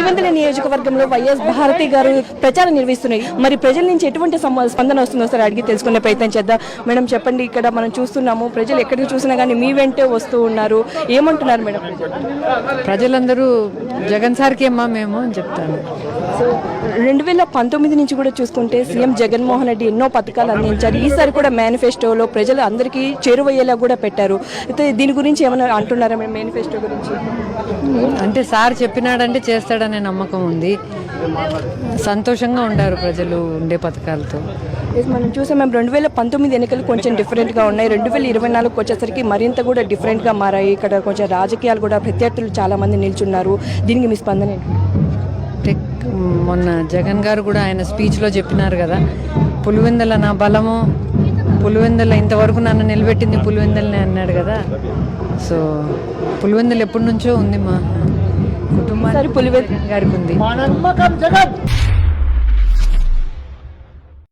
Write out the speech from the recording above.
పులివెందుల నియోజకవర్గంలో వైఎస్ భారతి గారు ప్రచారం నిర్వహిస్తున్నాయి. మరి ప్రజల నుంచి ఎటువంటి స్పందన వస్తుందో సార్ అడిగి తెలుసుకునే ప్రయత్నం చేద్దాం. మేడం చెప్పండి, ఇక్కడ మనం చూస్తున్నాము ప్రజలు ఎక్కడికి చూసినా కానీ మీ వెంటే వస్తూ ఉన్నారు, ఏమంటున్నారు మేడం? ప్రజలందరూ జగన్ సార్కి అమ్మా మేము అని చెప్తాను. సో 2019 నుంచి కూడా చూసుకుంటే సీఎం జగన్మోహన్ రెడ్డి ఎన్నో పథకాలు అందించారు. ఈసారి కూడా మేనిఫెస్టోలో ప్రజలు అందరికీ చేరువయ్యేలా కూడా పెట్టారు. అయితే దీని గురించి ఏమైనా అంటున్నారా మేడం? మేనిఫెస్టో గురించి అంటే సార్ చెప్పినాడంటే చేస్తాడనే నమ్మకం ఉంది. సంతోషంగా ఉండారు ప్రజలు ఉండే పథకాలతో. మనం చూసాం మేము 2019 ఎన్నికలు కొంచెం డిఫరెంట్గా ఉన్నాయి. 2024 వచ్చేసరికి మరింత కూడా డిఫరెంట్గా మారాయి. ఇక్కడ కొంచెం రాజకీయాలు కూడా ప్రత్యర్థులు చాలామంది నిల్చున్నారు. దీనికి మీ స్పందన ఏంటి? మొన్న జగన్ గారు కూడా ఆయన స్పీచ్లో చెప్పినారు కదా, పులివెందుల నా బలము, పులివెందుల ఇంతవరకు నన్ను నిలబెట్టింది పులివెందులనే అన్నాడు కదా. సో పులివెందులు ఎప్పటి నుంచో ఉంది, మా కుటుంబానికి పులివెందుల గారికి ఉంది.